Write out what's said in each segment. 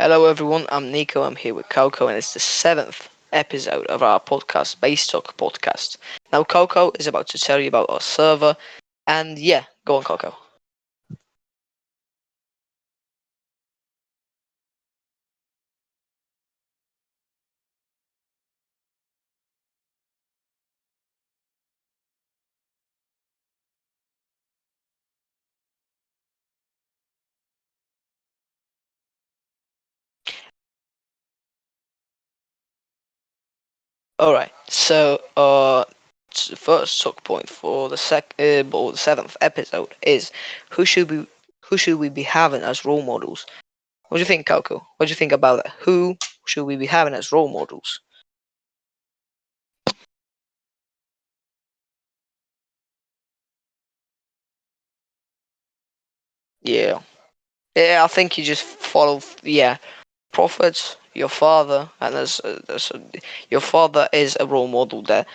Hello, everyone. I'm Nico. I'm here with Coco, and it's the seventh episode of our podcast, Base Talk podcast. Now, Coco is about to tell you about our server, and yeah, go on, Coco. All right. First talk point for the seventh episode is who should we who should we be having as role models? What do you think, Coco? What do you think about that? Who should we be having as role models? Yeah, yeah. I think you just follow. Yeah, prophets, your father, and your father is a role model that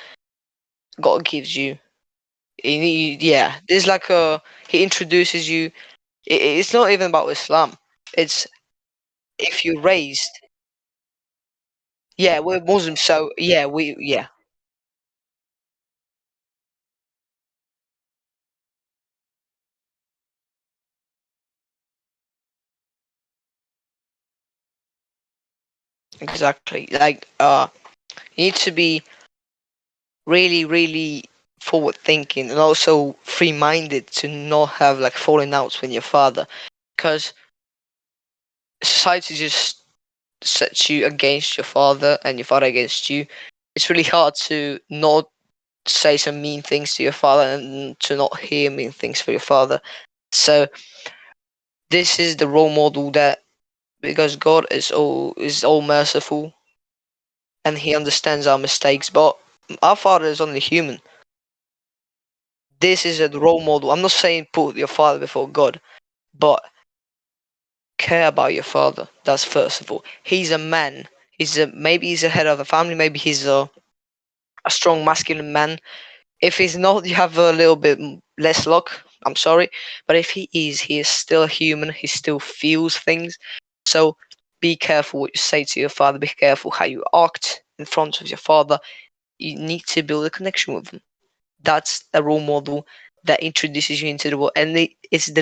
God gives you. Yeah, there's like he introduces you. It's not even about Islam. It's if you're raised. Yeah, we're Muslims, so yeah. Exactly. Like you need to be really forward thinking and also free minded to not have like falling outs with your father, because society just sets you against your father and your father against you. It's really hard to not say some mean things to your father and to not hear mean things for your father. So this is the role model that because God is all merciful and he understands our mistakes, but our father is only human. This is a role model. I'm not saying put your father before God, but care about your father. That's first of all. He's a man. Maybe he's a head of the family. Maybe he's a strong masculine man. If he's not, you have a little bit less luck. I'm sorry, but if he is still human. He still feels things. So be careful what you say to your father. Be careful how you act in front of your father. You need to build a connection with him. That's a role model that introduces you into the world, and it's the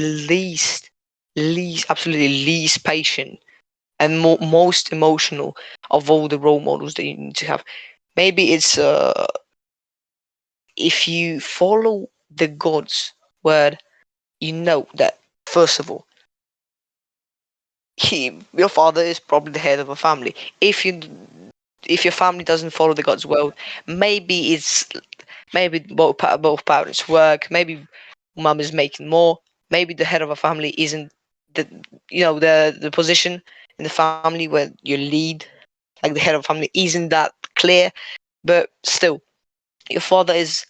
absolutely least patient and most emotional of all the role models that you need to have. Maybe it's if you follow the God's word, you know that first of all, your father is probably the head of a family. If your family doesn't follow the God's word, maybe it's maybe both parents work. Maybe mom is making more. Maybe the head of a family isn't the the position in the family where you lead, like the head of a family, isn't that clear. But still, your father is,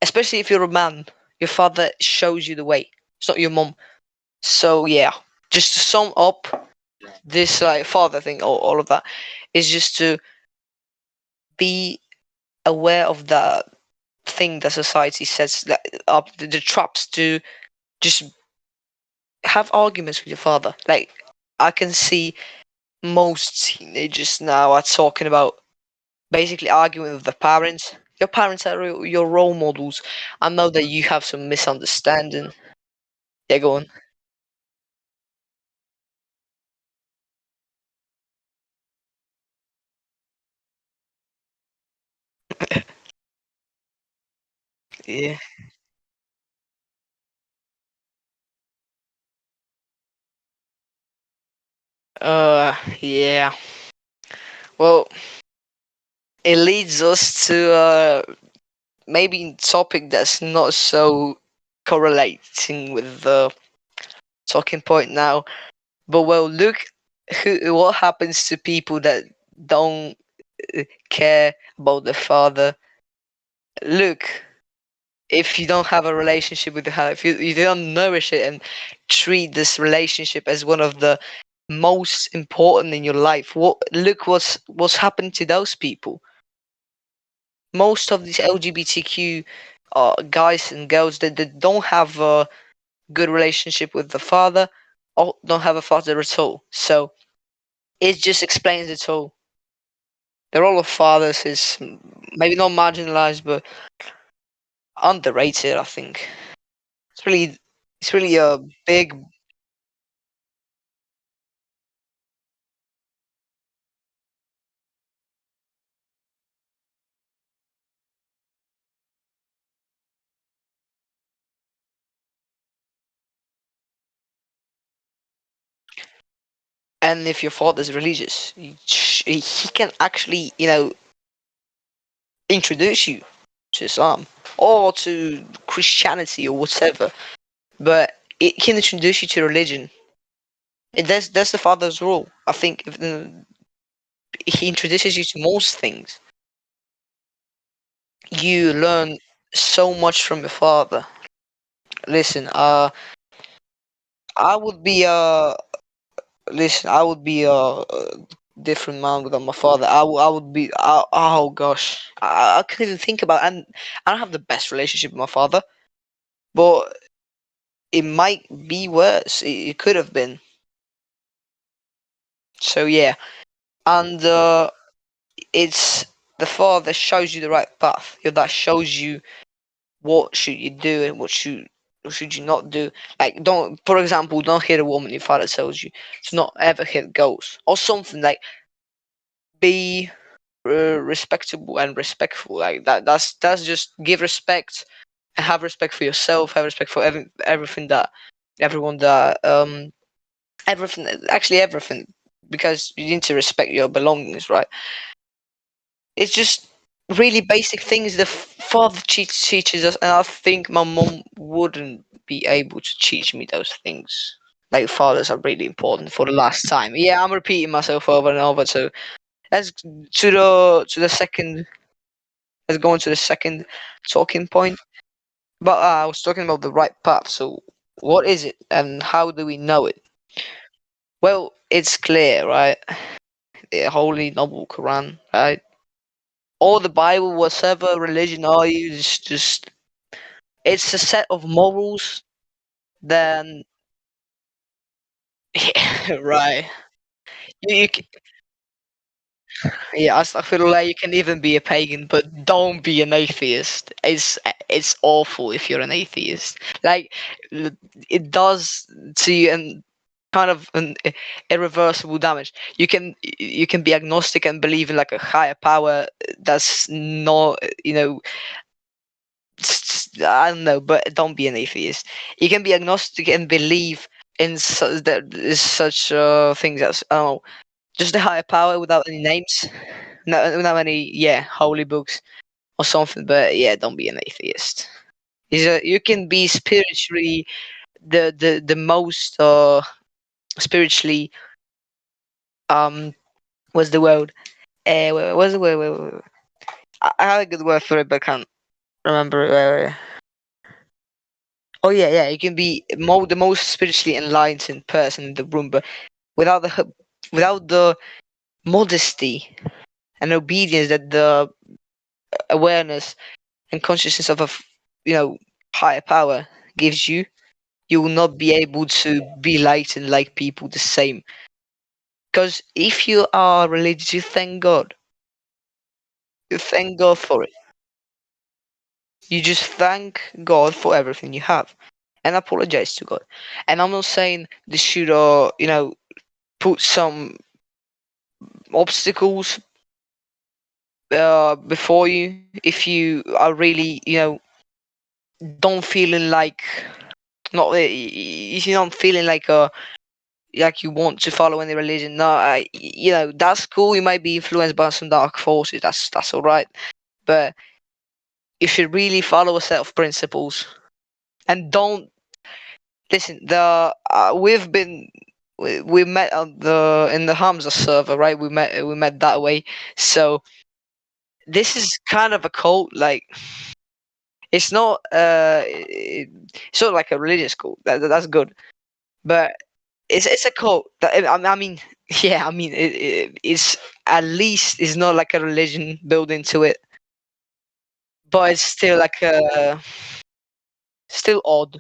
especially if you're a man, your father shows you the way. It's not your mom. So yeah, just to sum up this like father thing, all of that is just to be aware of the thing that society sets that up the traps to just have arguments with your father. Like I can see most teenagers now are talking about basically arguing with the parents. Your parents are your role models. I know that you have some misunderstanding. Yeah, go on. Yeah. Yeah. Well, it leads us to maybe topic that's not so correlating with the talking point now. But well, look, what happens to people that don't care about their father? Look, if you don't have a relationship with the father, if you don't nourish it and treat this relationship as one of the most important in your life, what's happened to those people? Most of these LGBTQ guys and girls that don't have a good relationship with the father or don't have a father at all. So It just explains it all. The role of fathers is maybe not marginalized, but underrated. I think it's really a big. And if your father's religious, he can actually, introduce you to Islam or to Christianity or whatever. But it can introduce you to religion. That's the father's role. I think he introduces you to most things. You learn so much from your father. Listen, I would be I would be a different man without my father. I would be. Oh gosh, I couldn't even think about. And I don't have the best relationship with my father, but it might be worse. It could have been. So yeah, and it's the father shows you the right path. Your dad shows you what should you do and what should you not do. Like don't, for example, don't hit a woman your father tells you to not ever hit girls or something. Like be respectable and respectful. Like that's just give respect and have respect for yourself. Have respect for everything that everyone that everything, actually everything, because you need to respect your belongings, right? It's just really basic things the father teaches us, and I think my mom wouldn't be able to teach me those things. Like fathers are really important for the last time. Yeah, I'm repeating myself over and over. So let's to the second. Let's go into the second talking point. But I was talking about the right path. So what is it, and how do we know it? Well, it's clear, right? The holy noble Quran, right? Or the Bible, whatever religion are you, just it's a set of morals. Then, yeah, right. You, yeah, I feel like you can even be a pagan, but don't be an atheist. It's awful if you're an atheist. Like l- it does to you and kind of an irreversible damage. You can be agnostic and believe in like a higher power that's not, I don't know, but don't be an atheist. You can be agnostic and believe in that is such things as, I don't know, just a higher power without any names, no, without any, yeah, holy books or something. But yeah, don't be an atheist. You can be spiritually the most spiritually, um what's the word? What's the word? Wait. I had a good word for it, but I can't remember. Oh yeah, yeah. You can be the most spiritually enlightened person in the room, but without without the modesty and obedience that the awareness and consciousness of higher power gives you, you will not be able to be light and like people the same. Because if you are religious, you thank God. You thank God for it. You just thank God for everything you have, and apologize to God. And I'm not saying this should, put some obstacles before you if you are really, don't feeling like not if you're not feeling like you want to follow any religion. No, that's cool. You might be influenced by some dark forces. That's all right. But you should really follow a set of principles and don't listen. We met on the in the Hamza server, right? We met that way. So this is kind of a cult. Like it's not it's not like a religious cult. That's good, but it's a cult. I mean, yeah, I mean it's at least it's not like a religion built into it, but it's still like a still odd.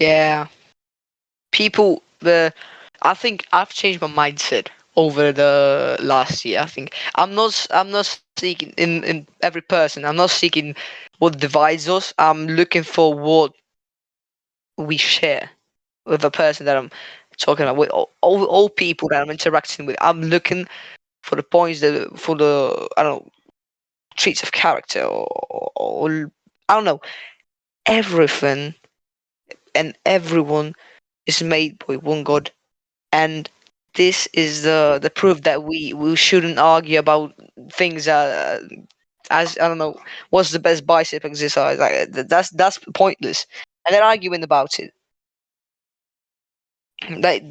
Yeah, people. The I think I've changed my mindset over the last year. I think I'm not seeking in every person. I'm not seeking what divides us. I'm looking for what we share with the person that I'm talking about, with all people that I'm interacting with. I'm looking for the points that for the I don't know traits of character or I don't know everything and everyone is made by one God, and this is the proof that we shouldn't argue about things. As I don't know, what's the best bicep exercise? Like that's pointless, and they're arguing about it.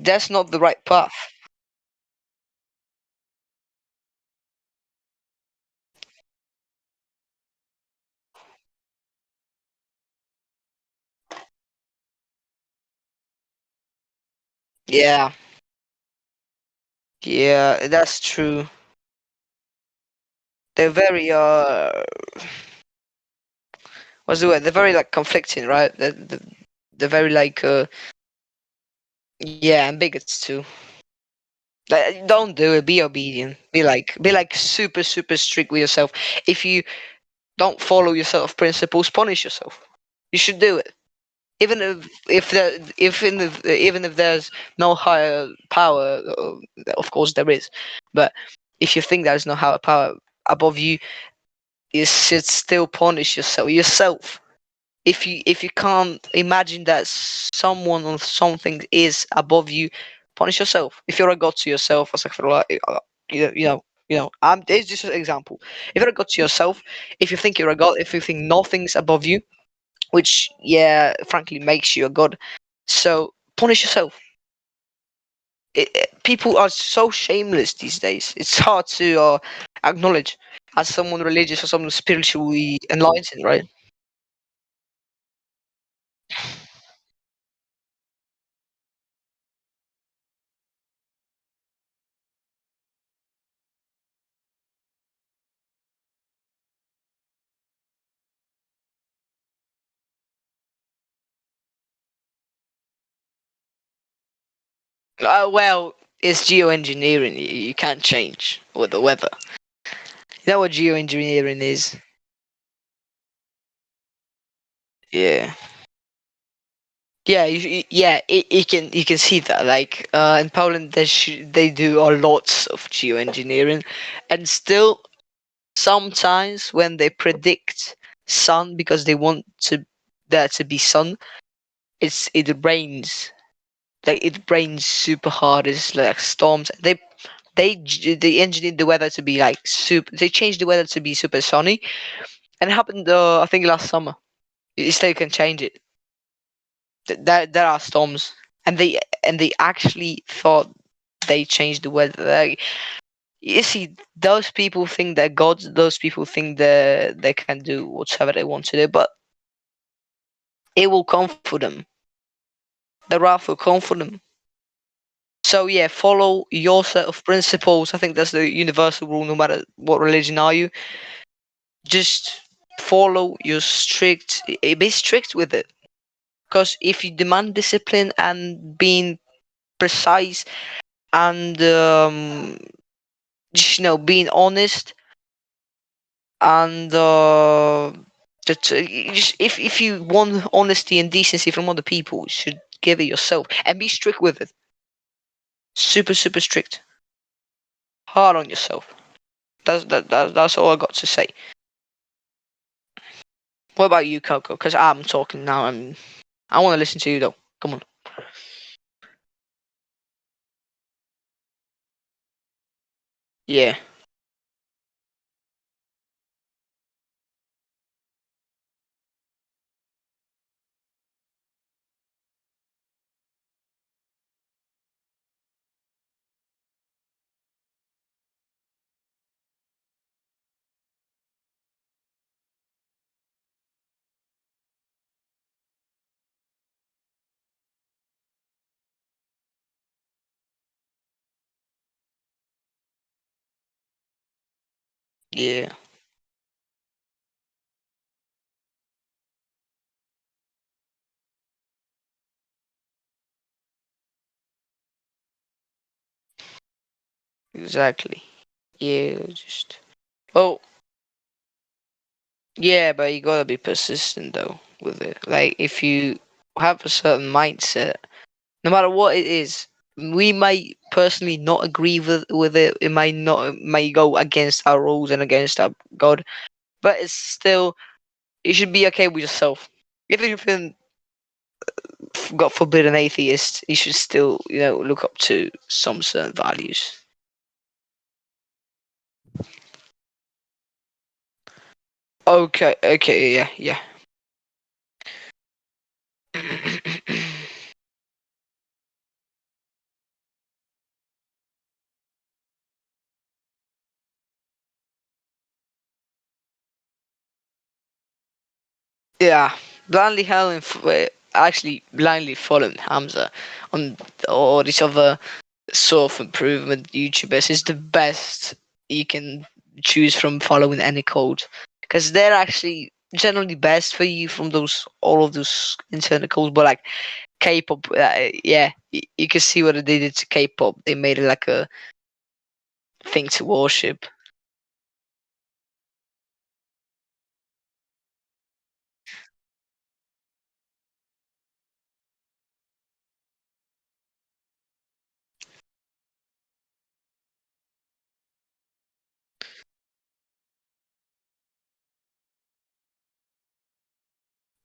That's not the right path. Yeah, yeah, that's true. They're very what's the word? They're very like conflicting, right? They're very like yeah, and bigots too. Like, don't do it. Be obedient. Be like super strict with yourself. If you don't follow your set of principles, punish yourself. You should do it. Even if there's no higher power, of course there is. But if you think there's no higher power above you, you should still punish yourself. If you can't imagine that someone or something is above you, punish yourself. If you're a god to yourself, it's just an example. If you're a god to yourself, if you think you're a god, if you think nothing's above you, which yeah, frankly makes you a god, so punish yourself. People are so shameless these days. It's hard to acknowledge as someone religious or someone spiritually enlightened, right? Well, it's geoengineering. You can't change with the weather. You know what geoengineering is? Yeah. Yeah, you can see that. Like in Poland, they do a lots of geoengineering, and still sometimes when they predict sun because they want to there to be sun, it rains. Like it rains super hard. It's like storms. They engineered the weather to be like super. They changed the weather to be super sunny, and it happened. I think last summer. You still can change it. There are storms, and they actually thought they changed the weather. Like, you see, those people think they're gods. Those people think they can do whatever they want to do, but it will come for them. The wrath will come for them. So yeah, follow your set of principles. I think that's the universal rule, no matter what religion are you. Just follow your be strict with it. Because if you demand discipline and being precise and just being honest and if you want honesty and decency from other people, you should give it yourself and be strict with it. Super strict. Hard on yourself. That's all I got to say. What about you, Coco? Because I'm talking now and I want to listen to you though. Come on. Yeah. Yeah. exactly. Yeah, just well, yeah, but you gotta be persistent though with it. Like if you have a certain mindset, no matter what it is, we might personally not agree with it. It might not, it might go against our rules and against our God, but it's still, you should be okay with yourself. Even if you're, God forbid, an atheist, you should still, look up to some certain values. Okay, okay, yeah, yeah. Yeah, blindly actually blindly following Hamza on all these other self-improvement YouTubers is the best you can choose from following any code, because they're actually generally best for you from those all of those internet codes. But like K-pop, yeah, you can see what they did to K-pop. They made it like a thing to worship.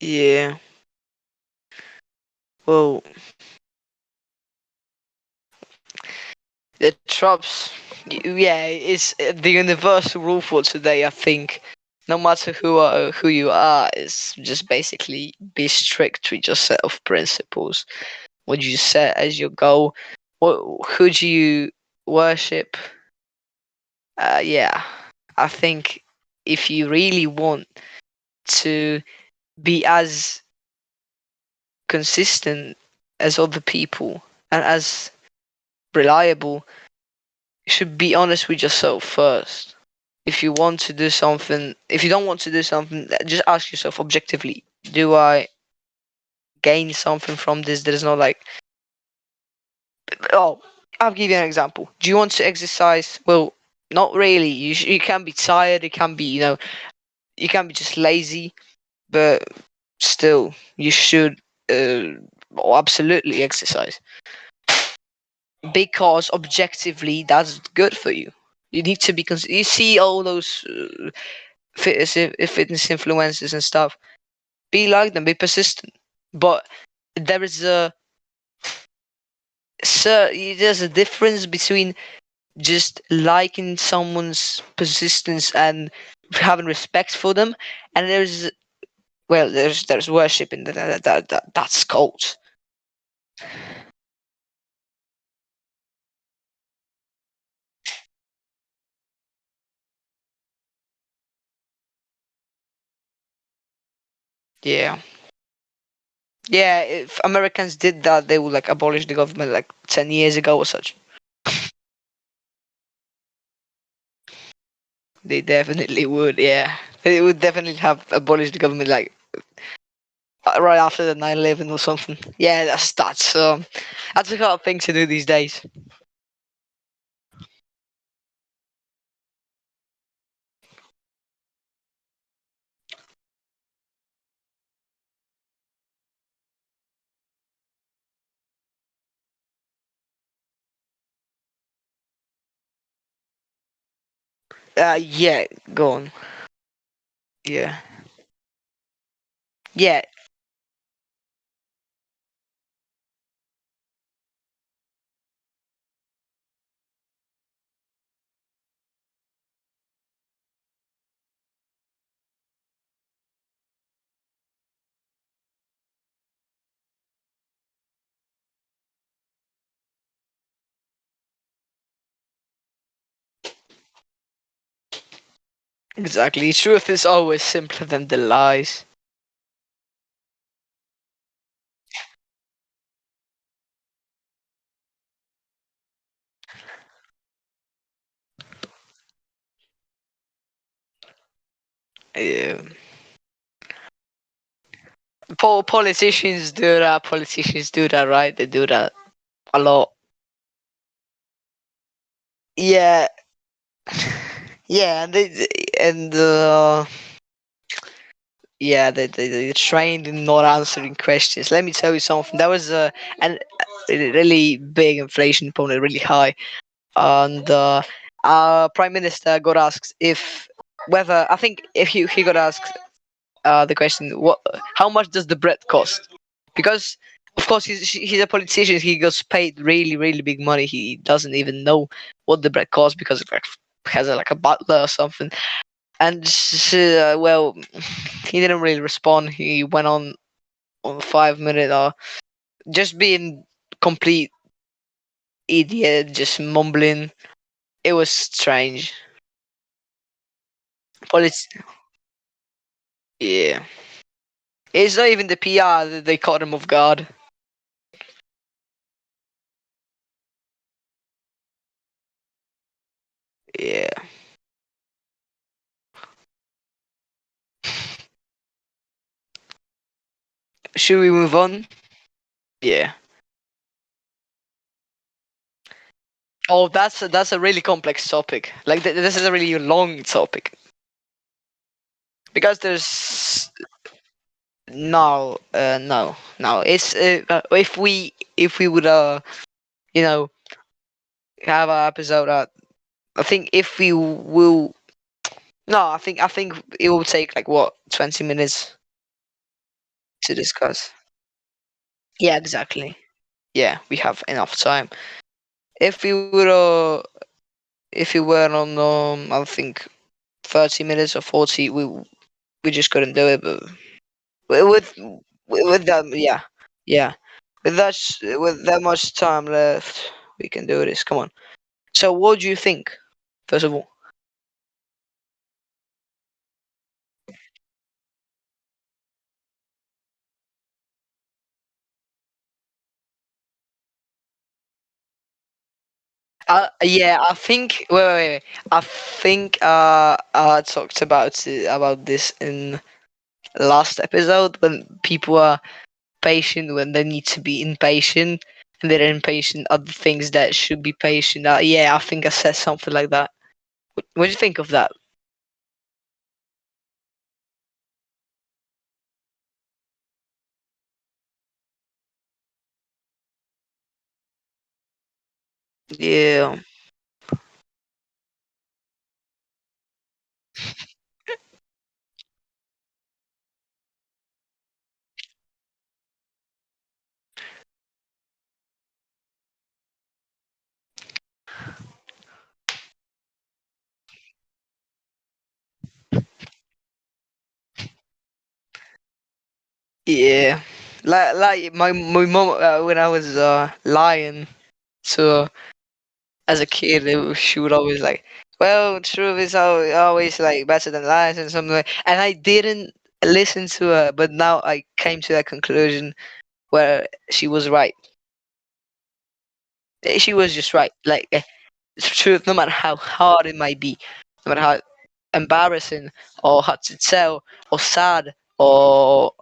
Yeah, well, the tropes, yeah, it's the universal rule for today. I think no matter who you are, it's just basically be strict with your set of principles. What you set as your goal. Who do you worship? Yeah, I think if you really want to be as consistent as other people and as reliable, you should be honest with yourself first. If you want to do something, if you don't want to do something, just ask yourself objectively: do I gain something from this? That is not like, oh, I'll give you an example. Do you want to exercise? Well, not really. You can be tired. It can be, you can be just lazy, but still, you should absolutely exercise, because objectively that's good for you. You need to be. You see all those fitness influencers and stuff. Be like them. Be persistent. But there is a there's a difference between just liking someone's persistence and having respect for them, and there's worship in that's cult. Yeah, yeah. If Americans did that, they would like abolish the government like 10 years ago or such. They definitely would. Yeah, they would definitely have abolished the government like right after the 9/11 or something. Yeah, that's a hard thing to do these days. Yeah, go on. Yeah, yeah, exactly. Truth is always simpler than the lies. Yeah. Politicians do that. Politicians do that, right? They do that a lot. yeah, yeah, and yeah, they trained in not answering questions. Let me tell you something. That was a really big inflation point, really high. And our prime minister got asked if whether I think if he got asked the question, what, how much does the bread cost? Because of course he's a politician. He gets paid really really big money. He doesn't even know what the bread costs because like has like a butler or something. And well, he didn't really respond. He went on 5 minute just being complete idiot, just mumbling. It was strange, but it's yeah. It's not even the PR that they caught him off guard. Yeah. Should we move on? Yeah. Oh, that's a really complex topic. Like this is a really long topic because there's no. It's if we would you know have an episode. I think if we will no, I think it will take like what 20 minutes to discuss. Yeah, exactly. Yeah, we have enough time. If we would if we were on I think 30 minutes or 40, we just couldn't do it. But with with that, yeah, yeah, with that much time left, we can do this. Come on. So, what do you think? First of all, yeah, I think. Wait. I think I talked about this in last episode when people are patient when they need to be impatient, and they're impatient other things that should be patient. Yeah, I think I said something like that. What do you think of that? Yeah, yeah. Like my mom when I was lying to as a kid, she would always like, well, truth is always like better than lies and something. And I didn't listen to her, but now I came to that conclusion where she was right. She was just right. Like it's truth, no matter how hard it might be, no matter how embarrassing or hard to tell or sad or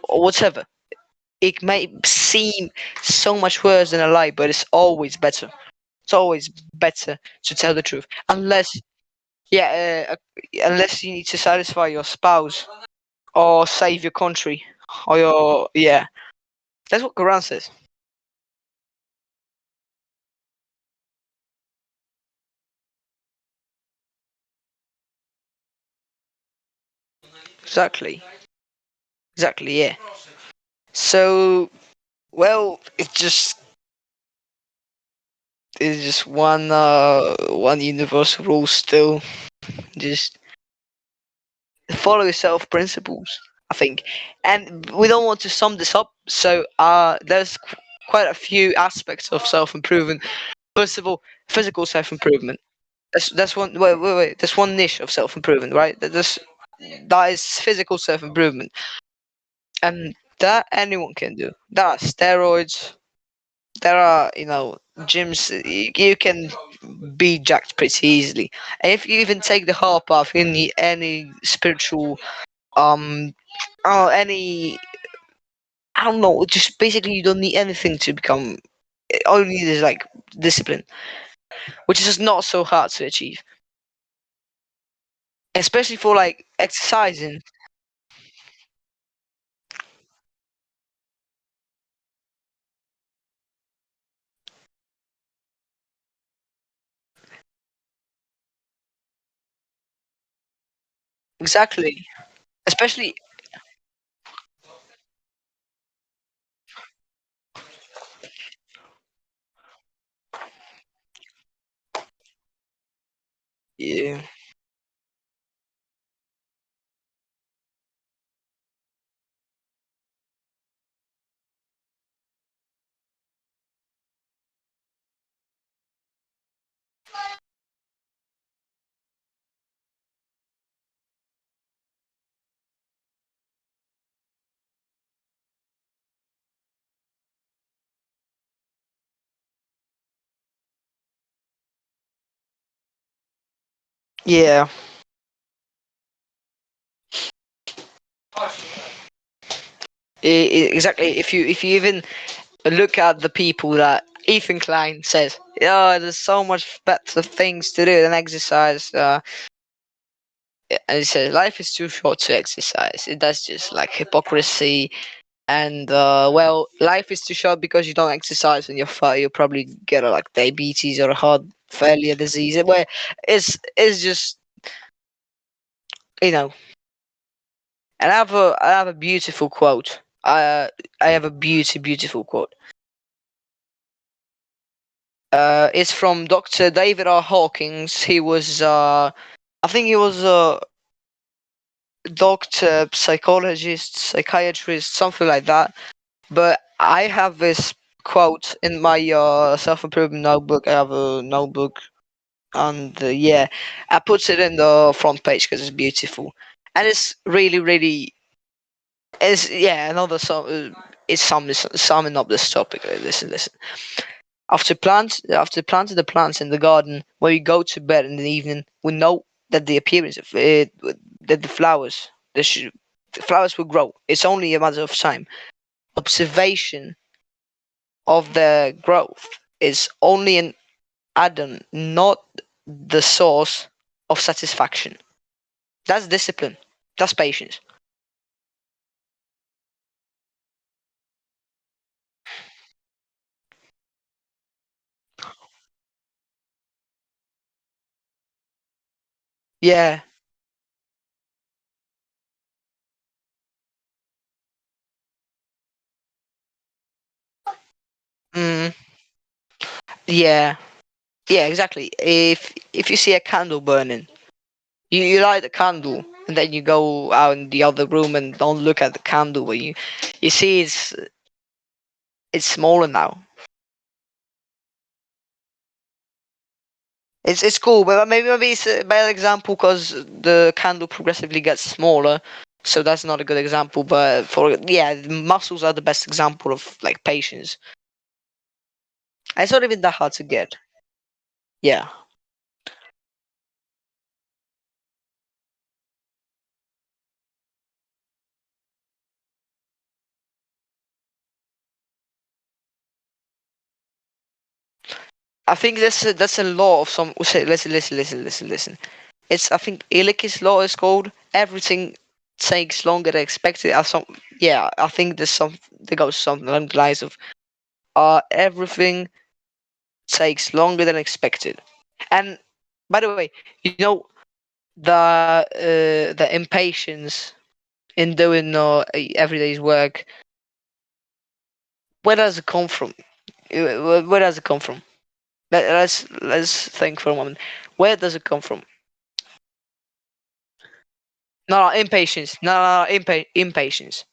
whatever. It may seem so much worse than a lie, but it's always better. It's always better to tell the truth, unless unless you need to satisfy your spouse or save your country or your yeah. That's what Quran says. Exactly. Exactly. Yeah. So well, it's just one universal rule still. Just follow yourself principles, I think. And we don't want to sum this up, so there's quite a few aspects of self improvement. First of all, physical self improvement. That's one. Wait. That's one niche of self improvement, right? That is physical self improvement, and that anyone can do. There are steroids. There are gyms. You can be jacked pretty easily. And if you even take the hard path, you need any spiritual um any I don't know, just basically you don't need anything to become all you need is like discipline. which is just not so hard to achieve, especially for like exercising. Exactly, especially yeah, yeah, exactly. If you even look at the people that Ethan Klein says, "Oh, there's so much better things to do than exercise." And he says life is too short to exercise. That's just like hypocrisy. And well, life is too short because you don't exercise and you're fat. You'll probably get like diabetes or a heart failure disease. Where it's just you know. And I have a beautiful quote. I have a beautiful quote. It's from Dr. David R. Hawkins. He was I think he was a doctor, psychologist, psychiatrist, something like that. But I have this quote in my self-improvement notebook. I have a notebook, and yeah, I put it in the front page because it's beautiful, and it's really, really. It's yeah, another sum. It's summing up this topic. Listen, listen. After planting the plants in the garden, when we go to bed in the evening, we know that the appearance of it, that the flowers will grow. It's only a matter of time. Observation of the growth is only an add-on, not the source of satisfaction. That's discipline. That's patience. Yeah. Mm, yeah. Yeah. Exactly. If you see a candle burning, you light the candle and then you go out in the other room and don't look at the candle, but you see it's smaller now. It's cool, but maybe it's a bad example because the candle progressively gets smaller, so that's not a good example. But for yeah, muscles are the best example of like patience. And it's not even that hard to get. Yeah, I think that's a law of some. Say, listen. It's I think Illich's law is called. Everything takes longer than expected. Yeah, I think there goes something along the lines of everything takes longer than expected. And by the way, you know the impatience in doing everyday's work. Where does it come from? Where does it come from? Let's think for a moment. Where does it come from? No, impatience. No, impatience.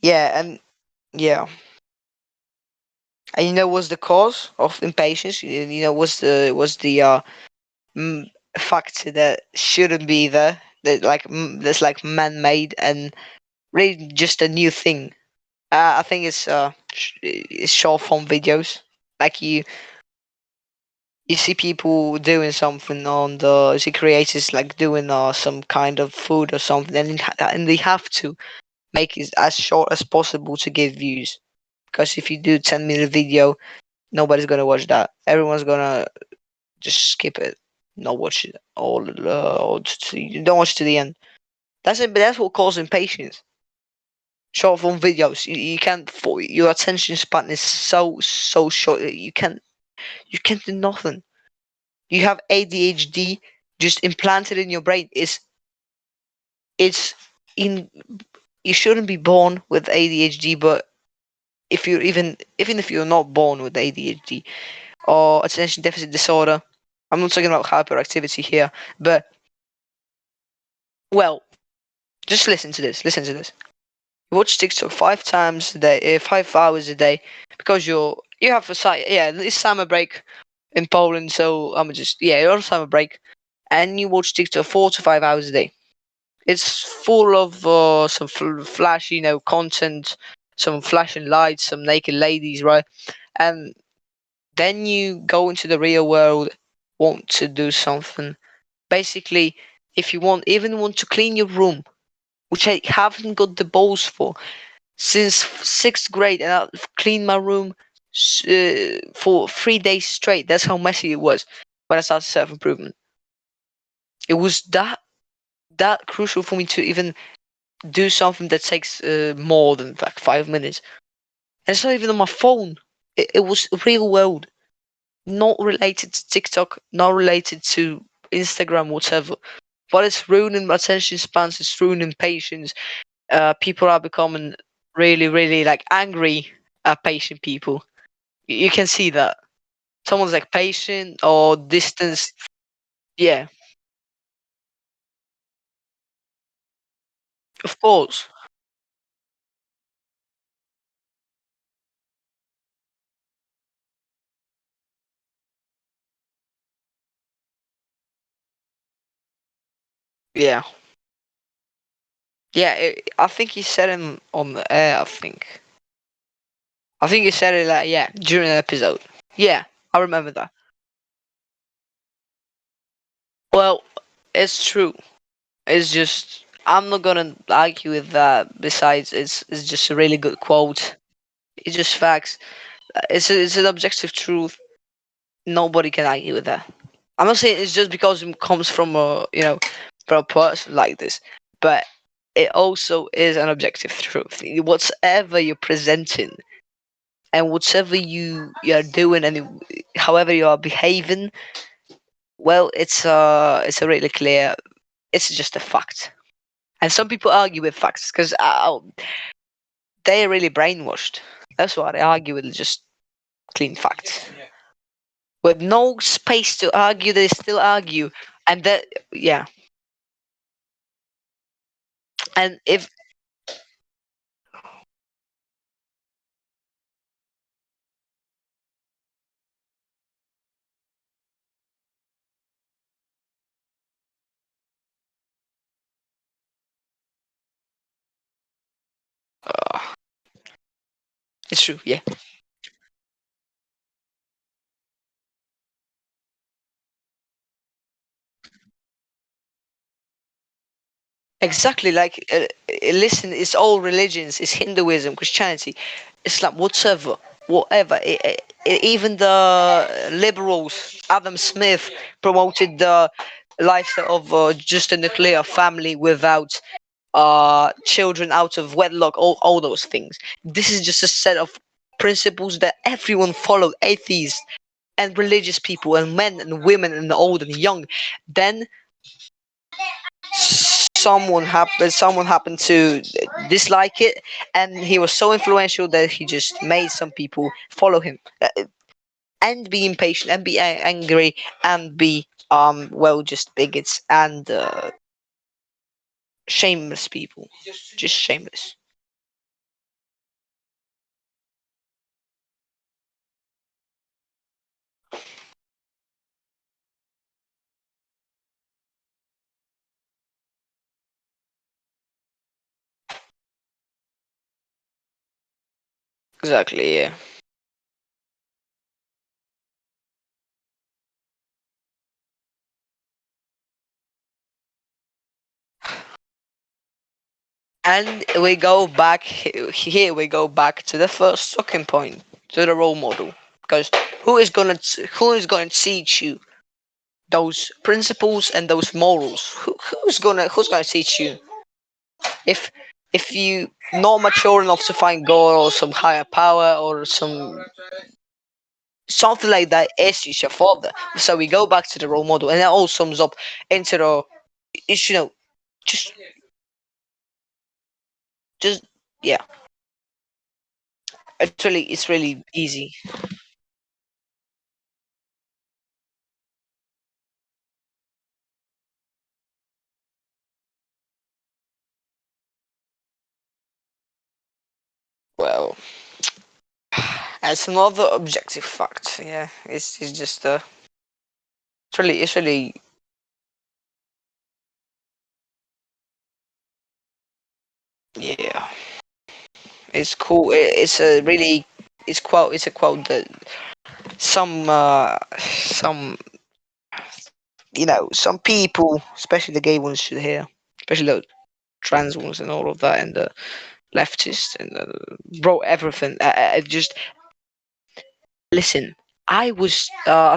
Yeah, and yeah, and you know what's the cause of impatience? You know what's the mm, factor that shouldn't be there? That like that's like man-made and really just a new thing. I think it's short form videos. Like You see people doing something on the, you see creators like doing some kind of food or something, and they have to make it as short as possible to get views. Because if you do 10-minute video, nobody's gonna watch that. Everyone's gonna just skip it, not watch it you don't watch it to the end. That's it. But that's what causes impatience. Short form videos, you can't. Your attention span is so short. That you can't do nothing. You have ADHD just implanted in your brain. It's in. You shouldn't be born with ADHD, but if you're even if you're not born with ADHD or attention deficit disorder, I'm not talking about hyperactivity here, but well, just listen to this. Listen to this. You watch TikTok 5 times a day, 5 hours a day, because you have a yeah, it's summer break in Poland, so I'm just you're on summer break, and you watch TikTok 4 to 5 hours a day. It's full of some flashy, content, some flashing lights, some naked ladies, right? And then you go into the real world, want to do something. Basically, if you even want to clean your room, which I haven't got the balls for since sixth grade, and I've cleaned my room for 3 days straight. That's how messy it was when I started self improvement. It was that crucial for me to even do something that takes more than like 5 minutes. And it's not even on my phone. It was real world, not related to TikTok, not related to Instagram, whatever. But it's ruining my attention spans. It's ruining patience. People are becoming really, really like angry at patient people. You can see that someone's like patient or distance. Yeah, of course. Yeah, yeah. I think he said him on the air. I think he said it like during an episode. Yeah, I remember that. Well, it's true. It's just I'm not gonna argue with that. Besides, it's just a really good quote. It's just facts. It's an objective truth. Nobody can argue with that. I'm not saying it's just because it comes from from a person like this, but it also is an objective truth. Whatever you're presenting and whatever you're doing and however you are behaving, well, it's a really clear. It's just a fact. And some people argue with facts because they're really brainwashed. That's why they argue with just clean facts. With no space to argue, they still argue. And that, yeah. And if, uh, it's true, yeah. Exactly, like, listen, it's all religions, it's Hinduism, Christianity, Islam, whatever. Even the liberals, Adam Smith, promoted the lifestyle of just a nuclear family without children out of wedlock, all those things. This is just a set of principles that everyone followed, atheists and religious people and men and women and old and young. Then someone happened to dislike it, and he was so influential that he just made some people follow him, and be impatient and be angry and be well, just bigots and shameless people, just shameless. Exactly, yeah. And we go back here. We go back to the first talking point, to the role model, because who is gonna teach you those principles and those morals? Who's gonna teach you if you not mature enough to find God or some higher power or something like that? Is your father. So we go back to the role model, and it all sums up into the it's just just yeah. It's really easy. Well, as another objective fact, yeah, it's just it's really yeah, it's cool. It's a really it's a quote that some some people, especially the gay ones, should hear, especially the trans ones and all of that, and the leftists and bro everything. Just listen. I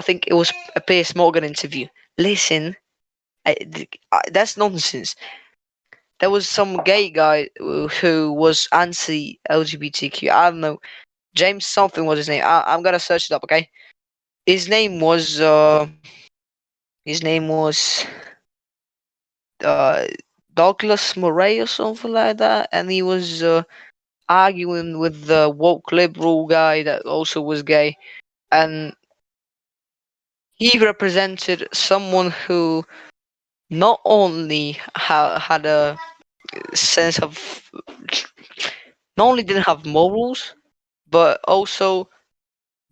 think it was a Piers Morgan interview. Listen, that's nonsense. There was some gay guy who was anti-LGBTQ. I don't know. James something was his name. I'm gonna search it up. Okay. His name was his name was uh Douglas Murray or something like that, and he was arguing with the woke liberal guy that also was gay, and he represented someone who not only had a sense of not only didn't have morals, but also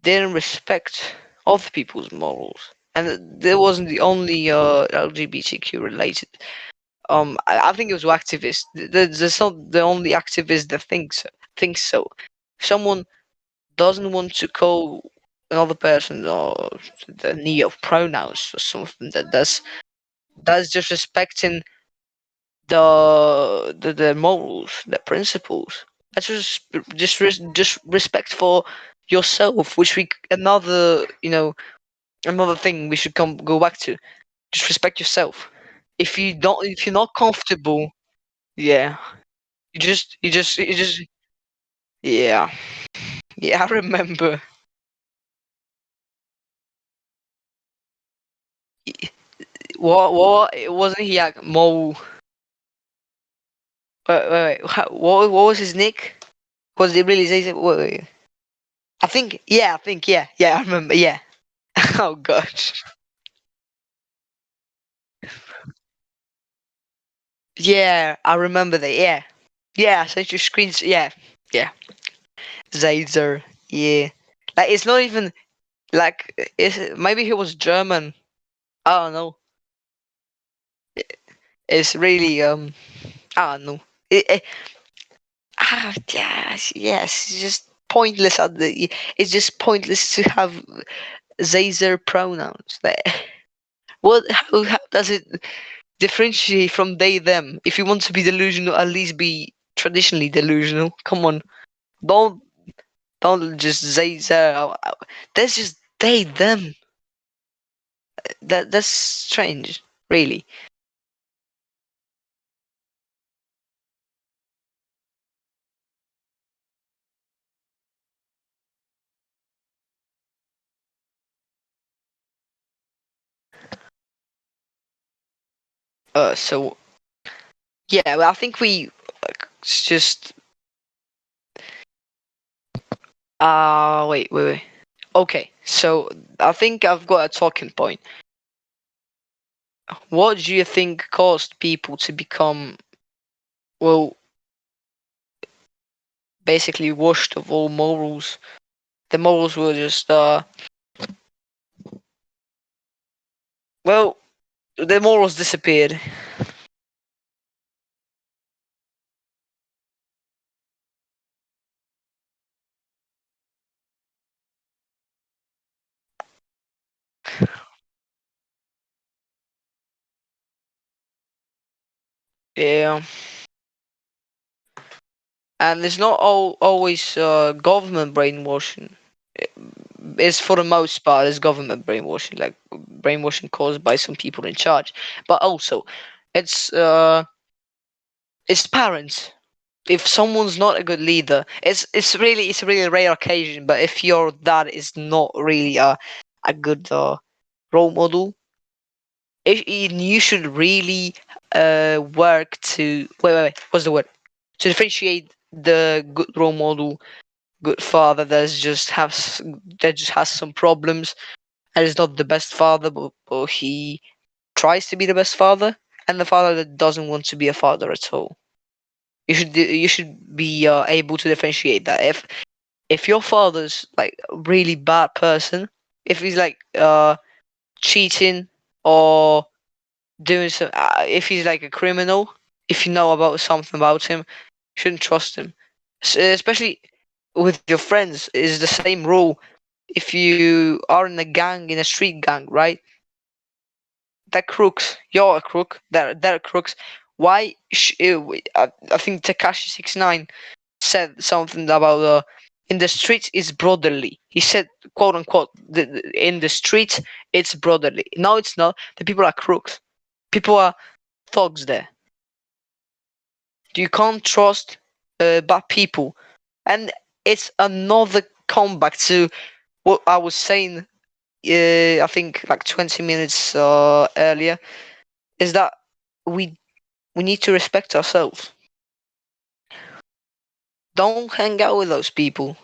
didn't respect other people's morals. And there wasn't the only LGBTQ related. I think it was activists. There's not the only activist that thinks so. Someone doesn't want to call another person or the neo pronouns or something that's just respecting the morals, the principles. That's just respect for yourself, which another another thing we should go back to. Just respect yourself. If you're not comfortable, yeah, you just yeah, yeah. I remember. What wasn't he like Mo? Wait. What was his nick? Was it really Zay? Wait. I think, yeah. I remember, yeah. Oh gosh. Yeah, I remember that, yeah. Yeah, I sent you screens, yeah. Zazer, yeah. Like, it's not even, maybe he was German. I don't know. It's really, I don't know. Yes, it's just pointless it's just pointless to have Zazer pronouns. Like, how does it differentiate from they them? If you want to be delusional, at least be traditionally delusional. Come on, don't don't just say that's just they them. That's strange, really. So yeah, well, I think we just wait. Okay, so I think I've got a talking point. What do you think caused people to become, well, basically washed of all morals? The morals were just well, the morals disappeared. Yeah, and it's not always government brainwashing. It's for the most part it's government brainwashing, like brainwashing caused by some people in charge. But also, it's uh, it's parents. If someone's not a good leader, it's a really rare occasion. But if your dad is not really a good role model, you should really work to what's the word, to differentiate the good role model, good father that just has some problems and is not the best father, but he tries to be the best father, and the father that doesn't want to be a father at all. You should be able to differentiate that. If your father's like a really bad person, if he's like cheating or doing some, if he's like a criminal, if you know about something about him, you shouldn't trust him. Especially with your friends, is the same rule. If you are in a gang, in a street gang, right? They're crooks. You're a crook. They're crooks. Why? I think Takashi 69 said something about in the streets it's brotherly. He said, quote unquote, in the streets it's brotherly. No, it's not. The people are crooks. People are thugs there. You can't trust bad people, and it's another comeback to what I was saying. I think like 20 minutes earlier, is that we we need to respect ourselves. Don't hang out with those people.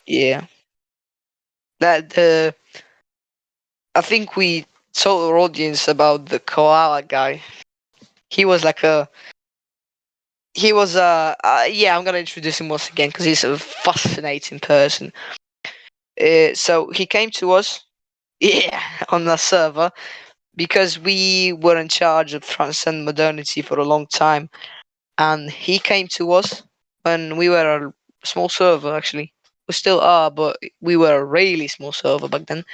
Yeah, that I think we told our audience about the koala guy. He was like a he was yeah. I'm gonna introduce him once again because he's a fascinating person. So he came to us, yeah, on the server because we were in charge of transcend modernity for a long time, and he came to us when we were a small server. Actually, we still are, but we were a really small server back then.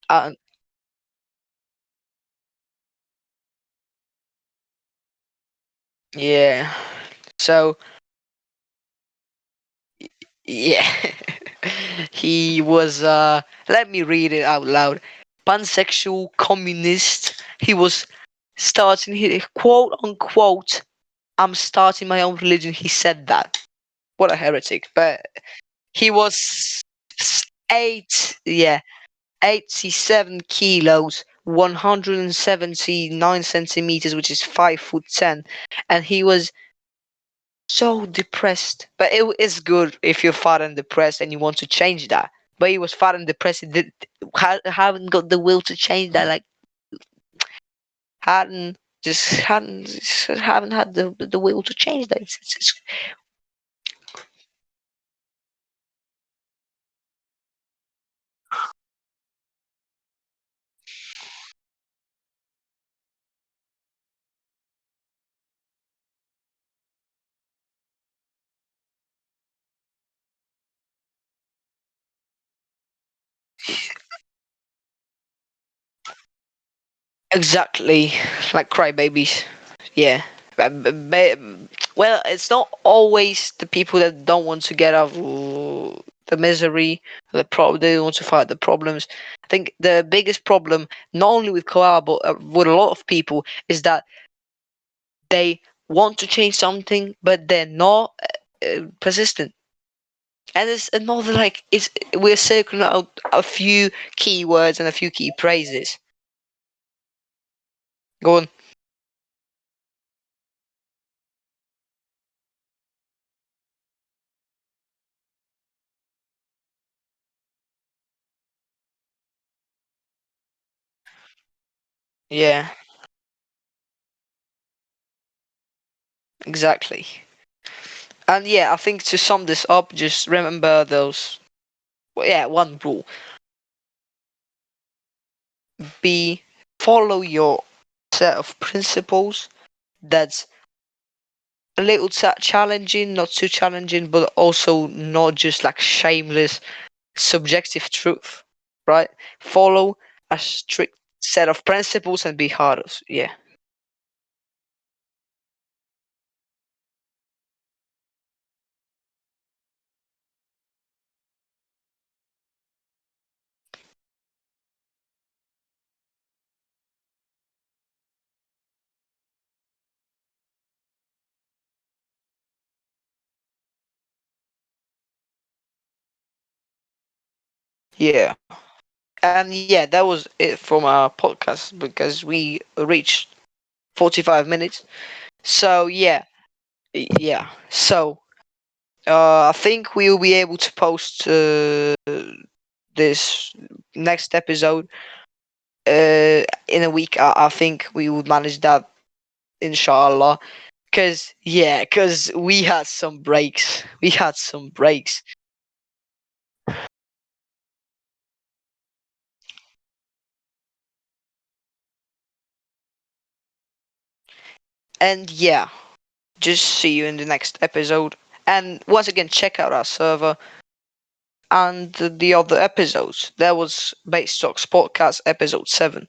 And yeah, so yeah, he was. Let me read it out loud. Pansexual communist. He was starting his quote unquote. I'm starting my own religion. He said that. What a heretic! But he was yeah, 87 kilos, 179 centimeters, which is 5 foot 10, and he was so depressed. But it is good if you're fat and depressed and you want to change that. But he was fat and depressed. He haven't got the will to change that. Like just haven't had the will to change that. Exactly, like crybabies. Yeah. Well, it's not always the people that don't want to get out of the misery, they don't want to fight the problems. I think the biggest problem, not only with Koala, but with a lot of people, is that they want to change something, but they're not persistent. And it's another like we're circling out a few keywords and a few key phrases. Go on. Yeah, exactly. And yeah, I think to sum this up, just remember those. Well, yeah, one rule: be follow your set of principles. That's a little challenging, not too challenging, but also not just like shameless, subjective truth, right? Follow a strict set of principles and be harder. Yeah. Yeah. And yeah, that was it from our podcast because we reached 45 minutes. So yeah, yeah. So I think we will be able to post this next episode in a week. I think we will manage that, inshallah. Cause we had some breaks. We had some breaks. And yeah, just see you in the next episode. And once again, check out our server and the other episodes. There was Base Talks Podcast episode 7.